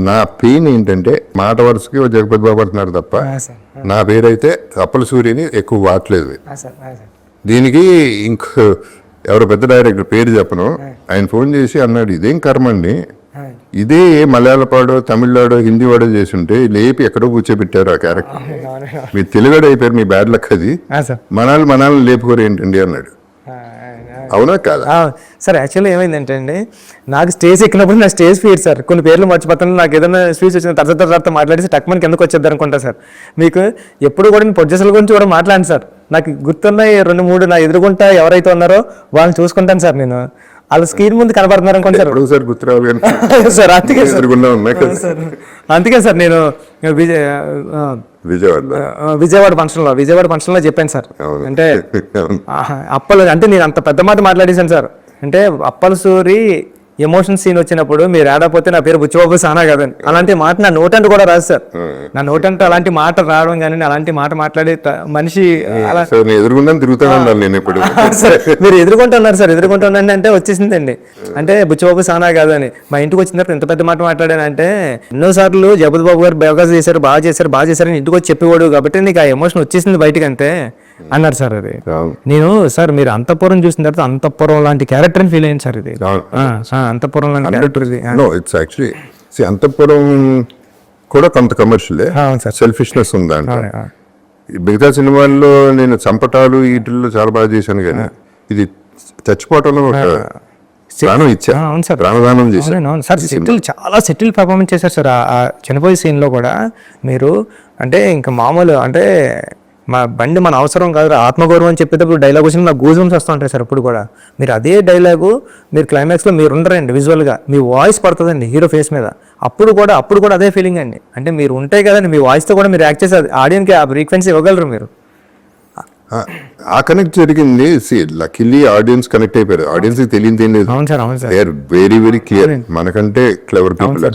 నా పెయిన్ ఏంటంటే మాట వరుసకి ఓ జగపతి బాబు అంటున్నారు తప్ప నా పేరైతే అప్పల సూర్యని ఎక్కువ వాడలేదు. దీనికి ఇంకో ఎవరో పెద్ద డైరెక్టర్ పేరు చెప్పను, ఆయన ఫోన్ చేసి అన్నాడు ఇదేం కర్మ అండి, ఇదే మలయాళపాడో తమిళనాడో హిందీ వాడో చేసి ఉంటే లేపి ఎక్కడో కూర్చోబెట్టారు ఆ క్యారెక్టర్, మీరు తెలుగుడు అయిపోయారు, మీ బ్యాడ్ లక్ అది, మనాలు లేపుకోరు ఏంటండి అన్నాడు. అవునా కాదా సార్? యాక్చువల్లీ ఏమైందంటే అండి, నాకు స్టేజ్ ఎక్కినప్పుడు నా స్టేజ్ ఫీడ్ సార్, కొన్ని పేర్లు మర్చిపోతాను, నాకు ఏదైనా స్పీచ్ వచ్చిన తర్వాత మాట్లాడేసి టక్ మనకి ఎందుకు వచ్చేద్దాం అనుకుంటా సార్. మీకు ఎప్పుడు కూడా నేను ప్రొడ్యూసర్ల గురించి కూడా మాట్లాడాను సార్, నాకు గుర్తున్నాయి 2-3 నా ఎదురుగుంటా ఎవరైతే ఉన్నారో వాళ్ళని చూసుకుంటాను సార్. నేను వాళ్ళ స్క్రీన్ ముందు కనబడుతున్నారు అనుకోండి సార్, సార్ అందుకే సార్ నేను విజయవాడ ఫంక్షన్లో చెప్పాను సార్. అంటే అప్పలు అంటే నేను అంత పెద్ద మాట మాట్లాడేశాను సార్. అంటే అప్పల సూరి ఎమోషన్ సీన్ వచ్చినప్పుడు మీరు ఆడపోతే నా పేరు బుచ్చిబాబు సానా కదండి, అలాంటి మాట నా నోటంటూ కూడా రాదు సార్. నా నోటంటూ అలాంటి మాట రావడం కానీ అలాంటి మాట మాట్లాడే మనిషి మీరు ఎదుర్కొంటున్నారు సార్, ఎదుర్కొంటున్నాను అంటే వచ్చేసిందండి. అంటే బుచ్చిబాబు సానా కాదని మా ఇంటికి వచ్చిన తర్వాత ఎంత పెద్ద మాట మాట్లాడానంటే, ఎన్నోసార్లు జగపతి బాబు గారు బాగా చేశారు అని ఇంటికి వచ్చి చెప్పేవాడు కాబట్టి నీకు ఆ ఎమోషన్ వచ్చేసింది బయటకు అంతే అన్నారు సార్. అది నేను సార్ మీరు అంతఃపురం చూసిన తర్వాత అంతఃపురం లాంటి క్యారెక్టర్ అని ఫీల్ అయ్యింది సార్. ఇది అంతఃపురం లాంటి క్యారెక్టర్ ఇది. ఇట్స్ యాక్చువల్లీ అంతఃపురం కూడా కొంత కమర్షియల్ సెల్ఫిష్నెస్ ఉంది అంటే. మిగతా సినిమాల్లో నేను చంపటాలు వీటిల్లో చాలా బాగా చేశాను, కానీ ఇది చచ్చిపోవటంలో ప్రాణం ఇచ్చా, ప్రాణదానం చేశాను సార్. చాలా సెటిల్ పర్ఫార్మెన్స్ చేశారు సార్. ఆ చనిపోయే సీన్ లో కూడా మీరు అంటే ఇంకా మామూలు అంటే మా బండి మన అవసరం కాదు ఆత్మగౌరవం అని చెప్పేటప్పుడు డైలాగ్ వచ్చిన నాకు గూజుమ్స్ వస్తూ ఉంటాయి సార్. అప్పుడు కూడా మీరు అదే డైలాగు మీరు క్లైమాక్స్లో మీరు ఉండరండి, విజువల్గా మీ వాయిస్ పడుతుందండి హీరో ఫేస్ మీద, అప్పుడు కూడా అదే ఫీలింగ్ అండి. అంటే మీరు ఉంటాయి కదండి, మీ వాయిస్తో కూడా మీరు యాక్ట్ చేసి ఆడియన్కి ఆ ఫ్రీక్వెన్సీ ఇవ్వగలరు మీరు. ఆ కనెక్ట్ జరిగింది. లక్కీలీ ఆడియన్స్ కనెక్ట్ అయిపోయారు. ఆడియన్స్ తెలియదు. అవును సార్, అవును సార్, వెరీ వెరీ క్లియర్, మనకంటే క్లెవర్ పీపుల్.